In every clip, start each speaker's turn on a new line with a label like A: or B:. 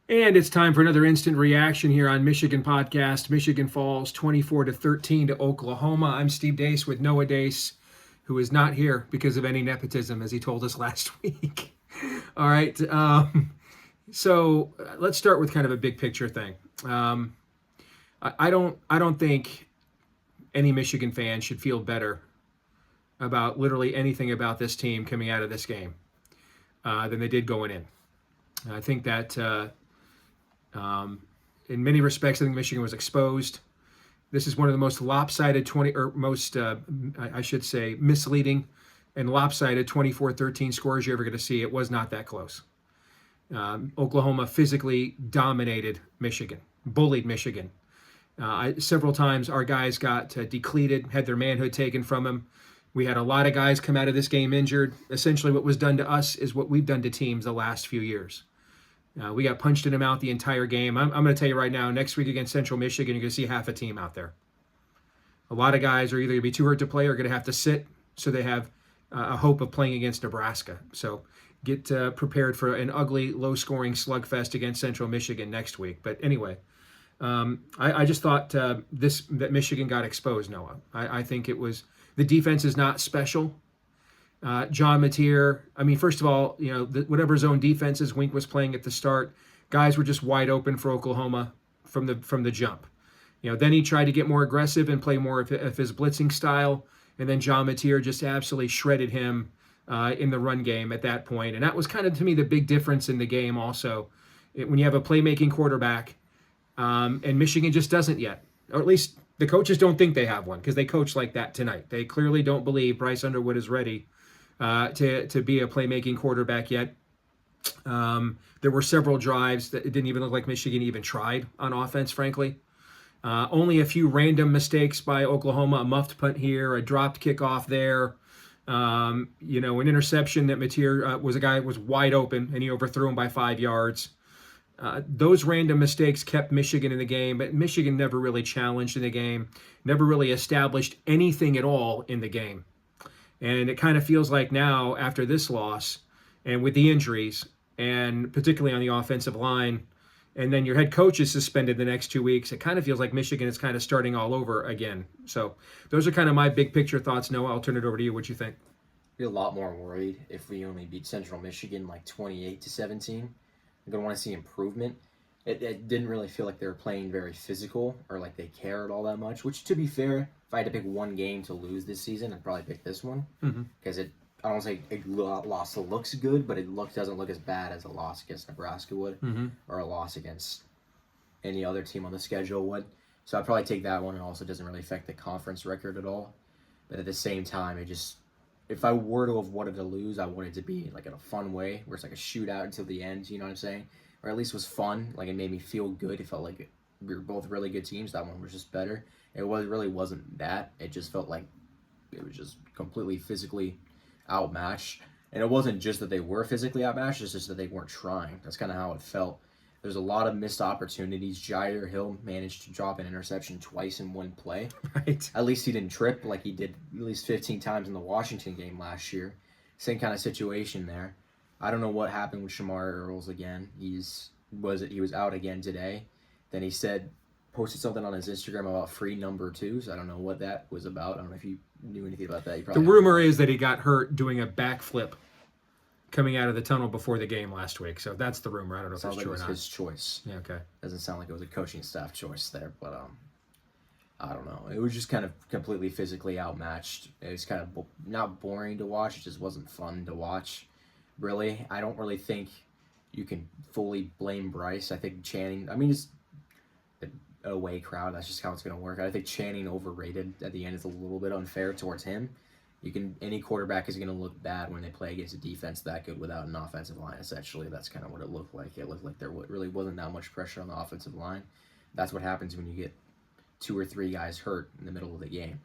A: And it's time for another instant reaction here on Michigan Podcast. Michigan falls 24-13 to Oklahoma. I'm Steve Dace with Noah Dace, who is not here because of any nepotism, as he told us last week. All right. So let's start with kind of a big picture thing. I don't think any Michigan fan should feel better about literally anything about this team coming out of this game than they did going in. I think that in many respects, I think Michigan was exposed. This is one of the most lopsided I should say, misleading and lopsided 24-13 scores you're ever going to see. It was not that close. Oklahoma physically dominated Michigan, bullied Michigan. Several times our guys got depleted, had their manhood taken from them. We had a lot of guys come out of this game injured. Essentially what was done to us is what we've done to teams the last few years. We got punched in the mouth the entire game. I'm going to tell you right now, next week against Central Michigan, you're going to see half a team out there. A lot of guys are either going to be too hurt to play or going to have to sit, so they have a hope of playing against Nebraska. So get prepared for an ugly, low-scoring slugfest against Central Michigan next week. But anyway, I just thought that Michigan got exposed, Noah. I think it was – the defense is not special. John Mateer, I mean, first of all, whatever zone defenses Wink was playing at the start, guys were just wide open for Oklahoma from the jump. Then he tried to get more aggressive and play more of his blitzing style, and then John Mateer just absolutely shredded him in the run game at that point. And that was kind of, to me, the big difference in the game also. When you have a playmaking quarterback, and Michigan just doesn't yet, or at least the coaches don't think they have one because they coach like that tonight. They clearly don't believe Bryce Underwood is ready to be a playmaking quarterback yet. There were several drives that it didn't even look like Michigan even tried on offense, frankly. Only a few random mistakes by Oklahoma, a muffed punt here, a dropped kickoff there. An interception that Mateer was wide open and he overthrew him by 5 yards. Those random mistakes kept Michigan in the game, but Michigan never really challenged in the game, never really established anything at all in the game. And it kind of feels like now, after this loss, and with the injuries, and particularly on the offensive line, and then your head coach is suspended the next 2 weeks, it kind of feels like Michigan is kind of starting all over again. So those are kind of my big picture thoughts. Noah, I'll turn it over to you. What you think?
B: Be a lot more worried if we only beat Central Michigan like 28-17. I'm going to want to see improvement. It didn't really feel like they were playing very physical or like they cared all that much, which, to be fair, if I had to pick one game to lose this season, I'd probably pick this one. Because I don't want to say a loss that looks good, but it doesn't look as bad as a loss against Nebraska would, or a loss against any other team on the schedule would. So I'd probably take that one. It also doesn't really affect the conference record at all. But at the same time, if I were to have wanted to lose, I wanted it to be like in a fun way, where it's like a shootout until the end, you know what I'm saying? Or at least was fun, like it made me feel good. It felt like we were both really good teams. That one was just better. Really wasn't that. It just felt like it was just completely physically outmatched. And it wasn't just that they were physically outmatched, it's just that they weren't trying. That's kind of how it felt. There's a lot of missed opportunities. Jair Hill managed to drop an interception twice in one play.
A: Right.
B: At least he didn't trip like he did at least 15 times in the Washington game last year. Same kind of situation there. I don't know what happened with Shamar Earls again. He was out again today. Then he posted something on his Instagram about free number 2s. I don't know what that was about. I don't know if you knew anything about that.
A: The rumor is that he got hurt doing a backflip coming out of the tunnel before the game last week. So that's the rumor. I don't know if it's true or not.
B: It was his choice.
A: Yeah, okay.
B: Doesn't sound like it was a coaching staff choice there, but I don't know. It was just kind of completely physically outmatched. It was kind of not boring to watch. It just wasn't fun to watch. Really, I don't really think you can fully blame Bryce. I think Channing, it's the away crowd. That's just how it's going to work. I think Channing overrated at the end is a little bit unfair towards him. Any quarterback is going to look bad when they play against a defense that good without an offensive line, essentially. That's kind of what it looked like. It looked like there really wasn't that much pressure on the offensive line. That's what happens when you get 2 or 3 guys hurt in the middle of the game.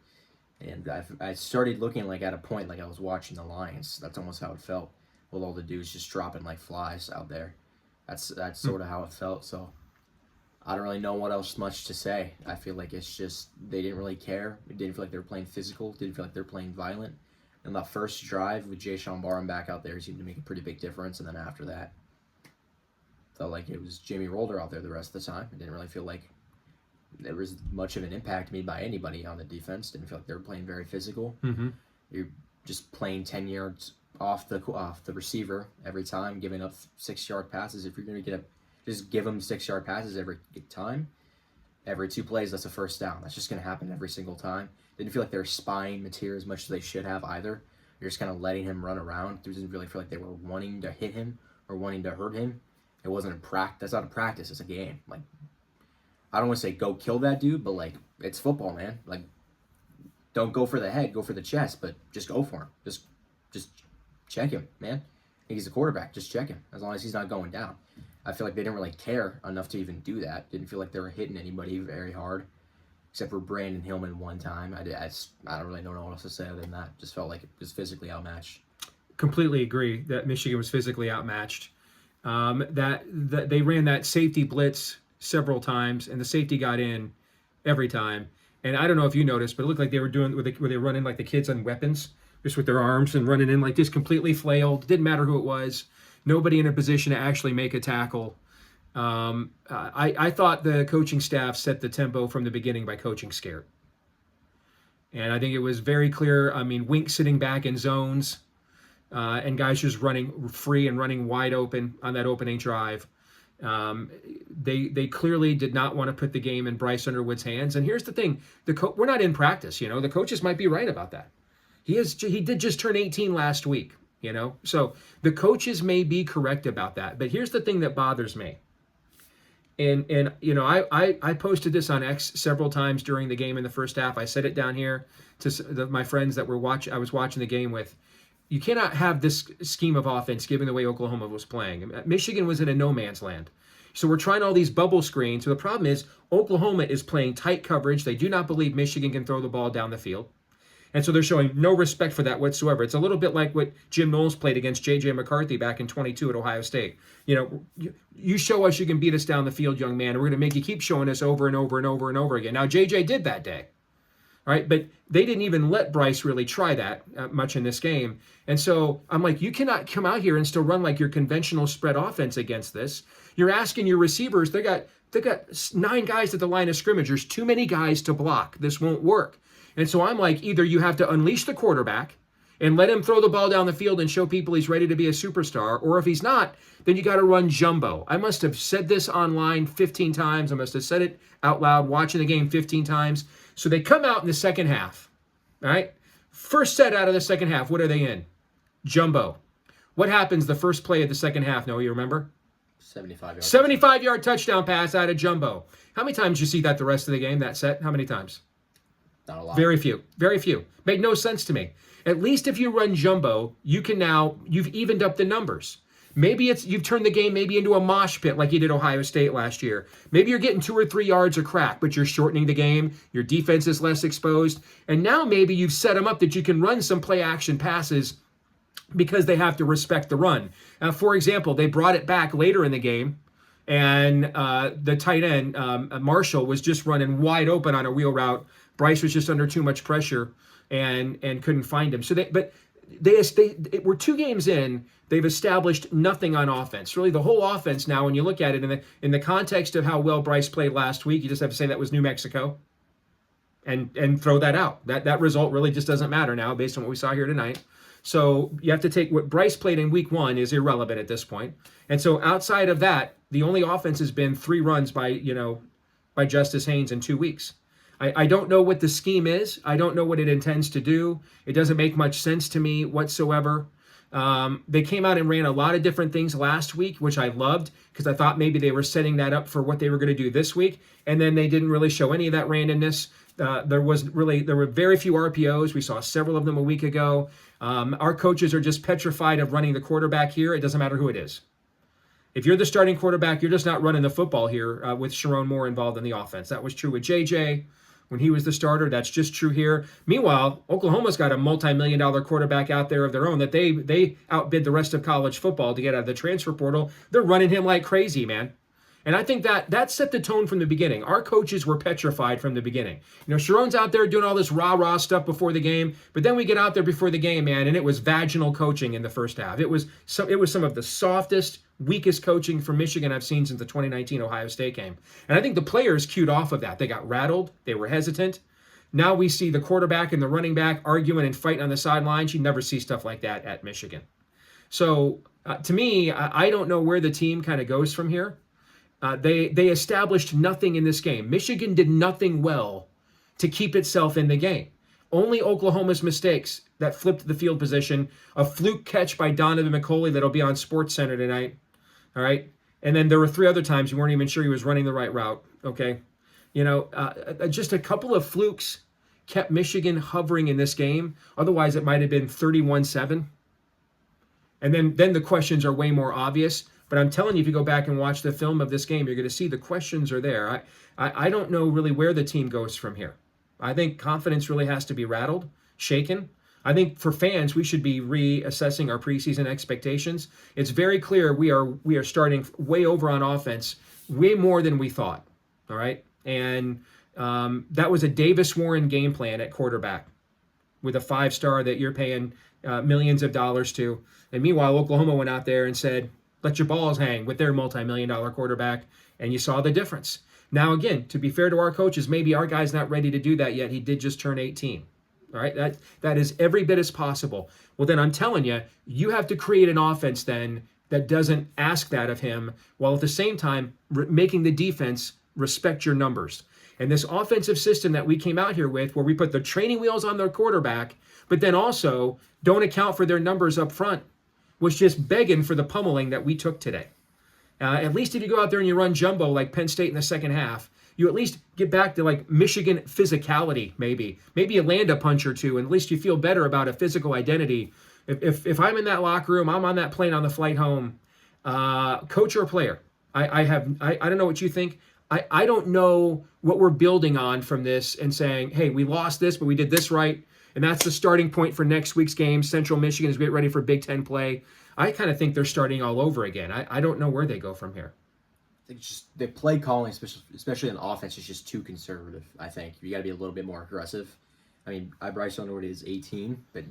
B: And I started looking like at a point like I was watching the Lions. That's almost how it felt, with all the dudes just dropping like flies out there. That's sort of how it felt. So I don't really know what else much to say. I feel like it's just they didn't really care. It didn't feel like they were playing physical. Didn't feel like they were playing violent. And that first drive with Jay Sean Barham back out there seemed to make a pretty big difference. And then after that, felt like it was Jimmy Rolder out there the rest of the time. It didn't really feel like there was much of an impact made by anybody on the defense. Didn't feel like they were playing very physical.
A: Mm-hmm.
B: You're just playing 10 yards off the receiver every time, giving up 6-yard passes. If you're going to just give them 6-yard passes every time, every 2 plays, that's a first down. That's just going to happen every single time. Didn't feel like they were spying Mateer as much as they should have either. You're just kind of letting him run around. It didn't really feel like they were wanting to hit him or wanting to hurt him. It wasn't a practice. That's not a practice. It's a game. Like, I don't want to say go kill that dude, but like, it's football, man. Like, don't go for the head, go for the chest, but just go for him. Just check him, man. He's the quarterback. Just check him as long as he's not going down. I feel like they didn't really care enough to even do that. Didn't feel like they were hitting anybody very hard, except for Brandon Hillman one time. I don't really know what else to say other than that. Just felt like it was physically outmatched.
A: Completely agree that Michigan was physically outmatched. That they ran that safety blitz several times, and the safety got in every time. And I don't know if you noticed, but it looked like they were doing where they run in like the kids on weapons, just with their arms and running in like this, completely flailed. Didn't matter who it was. Nobody in a position to actually make a tackle. I thought the coaching staff set the tempo from the beginning by coaching scared. And I think it was very clear. I mean, Wink sitting back in zones and guys just running free and running wide open on that opening drive. They clearly did not want to put the game in Bryce Underwood's hands. And here's the thing: we're not in practice. The coaches might be right about that. He did just turn 18 last week. So the coaches may be correct about that. But here's the thing that bothers me. And I posted this on X several times during the game in the first half. I said it down here to my friends that I was watching the game with. You cannot have this scheme of offense given the way Oklahoma was playing. Michigan was in a no man's land. So we're trying all these bubble screens. So the problem is Oklahoma is playing tight coverage. They do not believe Michigan can throw the ball down the field. And so they're showing no respect for that whatsoever. It's a little bit like what Jim Knowles played against J.J. McCarthy back in 22 at Ohio State. You show us you can beat us down the field, young man, and we're going to make you keep showing us over and over and over and over again. Now, J.J. did that day. All right, but they didn't even let Bryce really try that much in this game. And so I'm like, you cannot come out here and still run like your conventional spread offense against this. You're asking your receivers, they got 9 guys at the line of scrimmage. There's too many guys to block. This won't work. And so I'm like, either you have to unleash the quarterback and let him throw the ball down the field and show people he's ready to be a superstar, or if he's not, then you got to run jumbo. I must have said this online 15 times. I must have said it out loud watching the game 15 times. So they come out in the second half, all right? First set out of the second half, what are they in? Jumbo. What happens the first play of the second half? No, you remember?
B: 75-yard.
A: 75-yard touchdown pass out of jumbo. How many times did you see that the rest of the game, that set? How many times?
B: Not a lot.
A: Very few. Very few. Made no sense to me. At least if you run jumbo, you've evened up the numbers. Maybe you've turned the game maybe into a mosh pit like you did Ohio State last year. Maybe you're getting 2 or 3 yards of crack, but you're shortening the game. Your defense is less exposed. And now maybe you've set them up that you can run some play action passes because they have to respect the run. For example, they brought it back later in the game, and the tight end, Marshall, was just running wide open on a wheel route. Bryce was just under too much pressure and couldn't find him. So we're 2 games in. They've established nothing on offense. Really, the whole offense now, when you look at it in the context of how well Bryce played last week, you just have to say that was New Mexico and throw that out. That result really just doesn't matter now based on what we saw here tonight. So you have to take what Bryce played in week 1 is irrelevant at this point. And so outside of that, the only offense has been 3 runs by Justice Haynes in 2 weeks. I don't know what the scheme is. I don't know what it intends to do. It doesn't make much sense to me whatsoever. They came out and ran a lot of different things last week, which I loved because I thought maybe they were setting that up for what they were going to do this week. And then they didn't really show any of that randomness. There were very few RPOs. We saw several of them a week ago. Our coaches are just petrified of running the quarterback here. It doesn't matter who it is. If you're the starting quarterback, you're just not running the football here with Sharon Moore involved in the offense. That was true with JJ when he was the starter. That's just true here. Meanwhile, Oklahoma's got a multi-million-dollar quarterback out there of their own that they outbid the rest of college football to get out of the transfer portal. They're running him like crazy, man. And I think that set the tone from the beginning. Our coaches were petrified from the beginning. Sharon's out there doing all this rah-rah stuff before the game, but then we get out there before the game, man, and it was vaginal coaching in the first half. It was some of the softest, weakest coaching from Michigan I've seen since the 2019 Ohio State game. And I think the players cued off of that. They got rattled. They were hesitant. Now we see the quarterback and the running back arguing and fighting on the sidelines. You never see stuff like that at Michigan. So to me, I don't know where the team kind of goes from here. They established nothing in this game. Michigan did nothing well to keep itself in the game. Only Oklahoma's mistakes that flipped the field position, a fluke catch by Donovan McCulley that'll be on SportsCenter tonight. All right. And then there were 3 other times you weren't even sure he was running the right route. Okay. Just a couple of flukes kept Michigan hovering in this game. Otherwise, it might have been 31-7. And then the questions are way more obvious. But I'm telling you, if you go back and watch the film of this game, you're going to see the questions are there. I don't know really where the team goes from here. I think confidence really has to be rattled, shaken. I think for fans, we should be reassessing our preseason expectations. It's very clear we are starting way over on offense, way more than we thought. All right, and that was a Davis Warren game plan at quarterback with a 5-star that you're paying millions of dollars to. And meanwhile, Oklahoma went out there and said, let your balls hang with their multi-million-dollar quarterback, and you saw the difference. Now, again, to be fair to our coaches, maybe our guy's not ready to do that yet. He did just turn 18. All right, that is every bit as possible. Well, then I'm telling you, you have to create an offense then that doesn't ask that of him, while at the same time making the defense respect your numbers. And this offensive system that we came out here with, where we put the training wheels on their quarterback, but then also don't account for their numbers up front, was just begging for the pummeling that we took today. At least if you go out there and you run jumbo like Penn State in the second half, you at least get back to like Michigan physicality, maybe you land a punch or two, and at least you feel better about a physical identity. If I'm in that locker room, I'm on that plane on the flight home, coach or player, I don't know what you think. I don't know what we're building on from this and saying, hey, we lost this, but we did this right. And that's the starting point for next week's game. Central Michigan is getting ready for Big Ten play. I kind of think they're starting all over again. I don't know where they go from here.
B: It's just the play calling, especially in offense, is just too conservative. I think you got to be a little bit more aggressive. I mean, Bryce Underwood is 18, but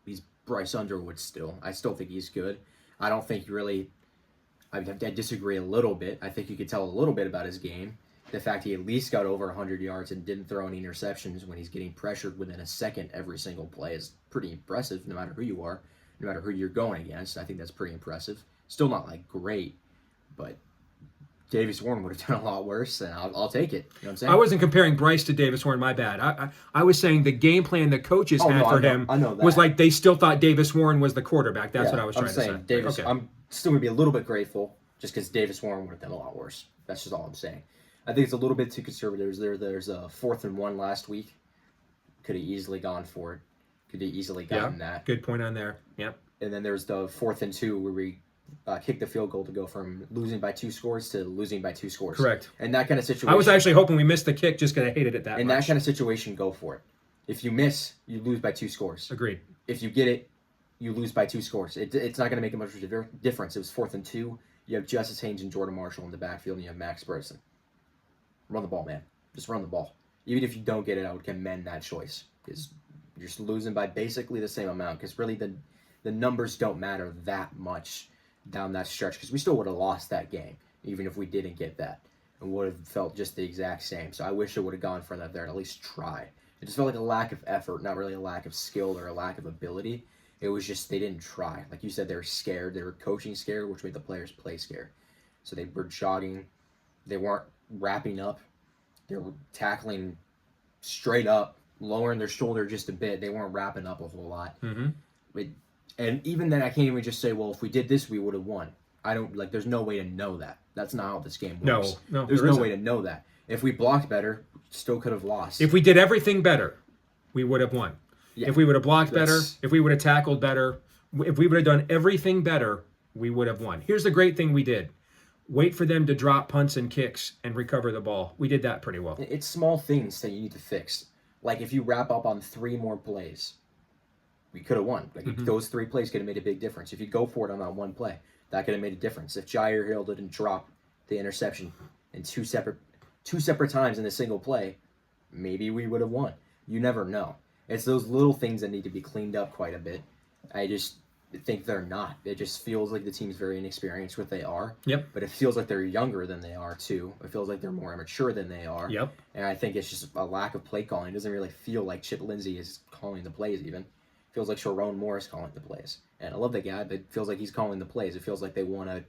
B: he's Bryce Underwood still. I still think he's good. I don't think really. I disagree a little bit. I think you could tell a little bit about his game. The fact he at least got over 100 yards and didn't throw any interceptions when he's getting pressured within a second every single play is pretty impressive, no matter who you are, no matter who you're going against. I think that's pretty impressive. Still not like great, but Davis Warren would have done a lot worse, and I'll take it. You know what I'm saying?
A: I wasn't comparing Bryce to Davis Warren, my bad. I was saying the game plan the coaches had for him was like they still thought Davis Warren was the quarterback. That's what I was trying to say.
B: Davis, okay. I'm still going to be a little bit grateful just because Davis Warren would have done a lot worse. That's just all I'm saying. I think it's a little bit too conservative. There's a 4th and 1 last week. Could have easily gone for it. Could have easily gotten that.
A: Good point on there. Yep.
B: And then there's the 4th and 2 where we kicked the field goal to go from losing by 2 scores to losing by 2 scores.
A: Correct.
B: And that kind of situation.
A: I was actually hoping we missed the kick just because I hated it that much.
B: In that kind of situation, go for it. If you miss, you lose by 2 scores.
A: Agreed.
B: If you get it, you lose by 2 scores. It's not going to make a much difference. It was 4th and 2. You have Justice Haynes and Jordan Marshall in the backfield, and you have Max Bryson. Run the ball, man. Just run the ball. Even if you don't get it, I would commend that choice because you're just losing by basically the same amount because really the numbers don't matter that much down that stretch because we still would have lost that game even if we didn't get that and would have felt just the exact same. So I wish it would have gone for that there and at least try. It just felt like a lack of effort, not really a lack of skill or a lack of ability. It was just they didn't try. Like you said, they were scared. They were coaching scared, which made the players play scared. So they were jogging. They weren't wrapping up. They were tackling straight up, lowering their shoulder just a bit. They weren't wrapping up a whole lot. Mm-hmm. And even then, I can't even just say, well, if we did this, we would have won. There's no way to know that. That's not how this game works.
A: No,
B: there's no way to know that. If we blocked better, still could have lost.
A: If we did everything better, we would have won. Yeah. If we would have blocked better, if we would have tackled better, if we would have done everything better, we would have won. Here's the great thing we did. Wait for them to drop punts and kicks and recover the ball. We did that pretty well.
B: It's small things that you need to fix. Like if you wrap up on 3 more plays, we could have won. Like those 3 plays could have made a big difference. If you go for it on that one play, that could have made a difference. If Jair Hill didn't drop the interception in two separate times in a single play, maybe we would have won. You never know. It's those little things that need to be cleaned up quite a bit. I just think they're not. It just feels like the team's very inexperienced with what they are.
A: Yep.
B: But it feels like they're younger than they are too. It feels like they're more immature than they are.
A: Yep.
B: And I think it's just a lack of play calling. It doesn't really feel like Chip Lindsey is calling the plays even. It feels like Sharon Morris calling the plays. And I love that guy, but it feels like he's calling the plays. It feels like they want to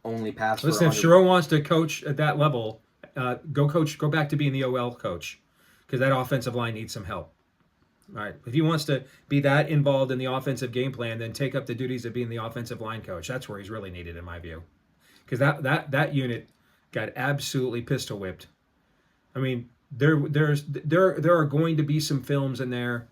B: only pass.
A: Listen, if Sharon wants to coach at that level, go back to being the OL coach, because that offensive line needs some help. All right. If he wants to be that involved in the offensive game plan, then take up the duties of being the offensive line coach. That's where he's really needed, in my view, because that unit got absolutely pistol whipped. I mean, there are going to be some films in there.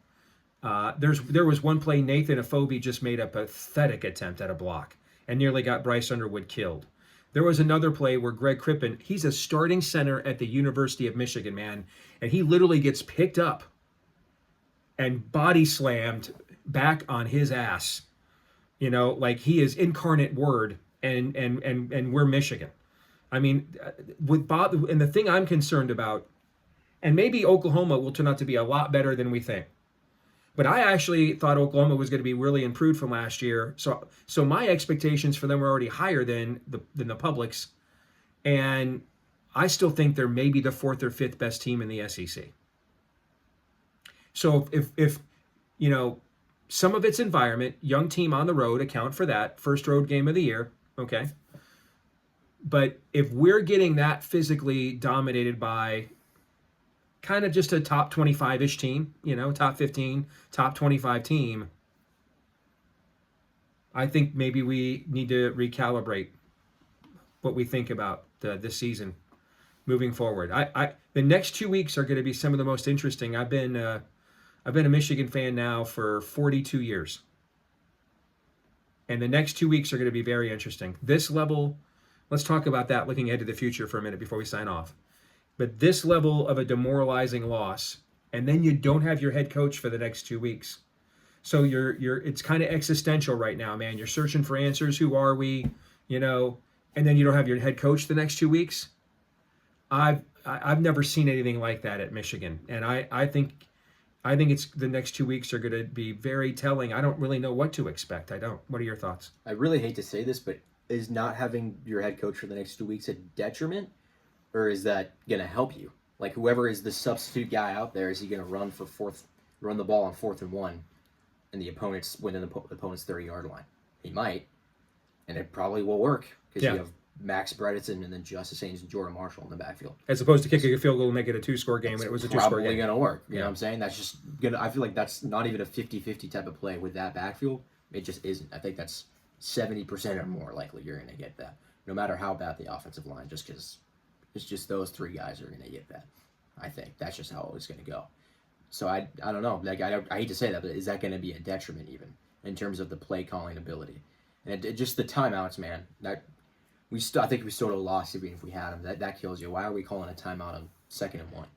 A: There was one play Nathan Afobe just made a pathetic attempt at a block and nearly got Bryce Underwood killed. There was another play where Greg Crippen, he's a starting center at the University of Michigan, man, and he literally gets picked up and body slammed back on his ass. You know, like he is incarnate word, and we're Michigan. I mean, with Bob, and the thing I'm concerned about, and maybe Oklahoma will turn out to be a lot better than we think. But I actually thought Oklahoma was going to be really improved from last year. So my expectations for them were already higher than the public's. And I still think they're maybe the fourth or fifth best team in the SEC. So if you know, some of its environment, young team on the road, account for that. First road game of the year, okay. But if we're getting that physically dominated by kind of just a top 25-ish team, you know, top 15, top 25 team, I think maybe we need to recalibrate what we think about this season moving forward. The next 2 weeks are going to be some of the most interesting. I've been a Michigan fan now for 42 years. And the next 2 weeks are going to be very interesting. This level, let's talk about that looking ahead to the future for a minute before we sign off. But this level of a demoralizing loss, and then you don't have your head coach for the next 2 weeks. So it's kind of existential right now, man. You're searching for answers. Who are we? You know, and then you don't have your head coach the next 2 weeks. I've never seen anything like that at Michigan. And I think it's the next 2 weeks are going to be very telling. I don't really know what to expect. I don't. What are your thoughts?
B: I really hate to say this, but is not having your head coach for the next 2 weeks a detriment, or is that going to help you? Like, whoever is the substitute guy out there, is he going to run the ball on 4th and 1, and the opponent's within the opponent's 30-yard line? He might, and it probably will work because you have Max Bredesen and then Justice Haynes and Jordan Marshall in the backfield.
A: As opposed to kicking a field goal and make it a 2-score game when it was a 2-score game.
B: Probably going to work. You know what I'm saying? That's just going to, I feel like that's not even a 50-50 type of play with that backfield. It just isn't. I think that's 70% or more likely you're going to get that, no matter how bad the offensive line, just because it's just those three guys are going to get that. I think that's just how it's going to go. So I don't know. Like I hate to say that, but is that going to be a detriment even in terms of the play calling ability? And just the timeouts, man. That I think we sort of lost even if we had them. That kills you. Why are we calling a timeout on 2nd and 1?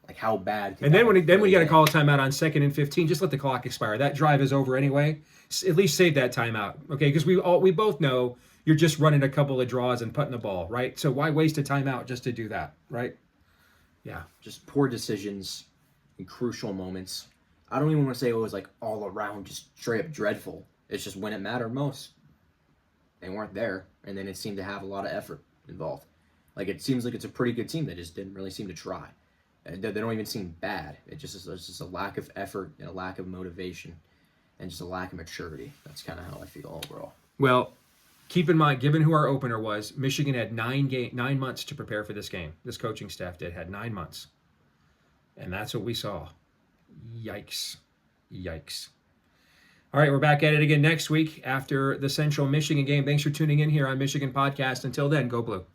B: Like how bad?
A: And then when you got to call a timeout on 2nd and 15, just let the clock expire. That drive is over anyway. At least save that timeout, okay? Because we both know you're just running a couple of draws and putting the ball, right? So why waste a timeout just to do that, right? Yeah.
B: Just poor decisions in crucial moments. I don't even want to say it was like all around just straight up dreadful. It's just when it mattered most, they weren't there, and then it seemed to have a lot of effort involved. Like it seems like it's a pretty good team that just didn't really seem to try. They don't even seem bad. It's just a lack of effort and a lack of motivation and just a lack of maturity. That's kind of how I feel overall.
A: Well, keep in mind, given who our opener was, Michigan had 9 months to prepare for this game. This coaching staff had 9 months. And that's what we saw. Yikes. All right, we're back at it again next week after the Central Michigan game. Thanks for tuning in here on Michigan Podcast. Until then, go Blue.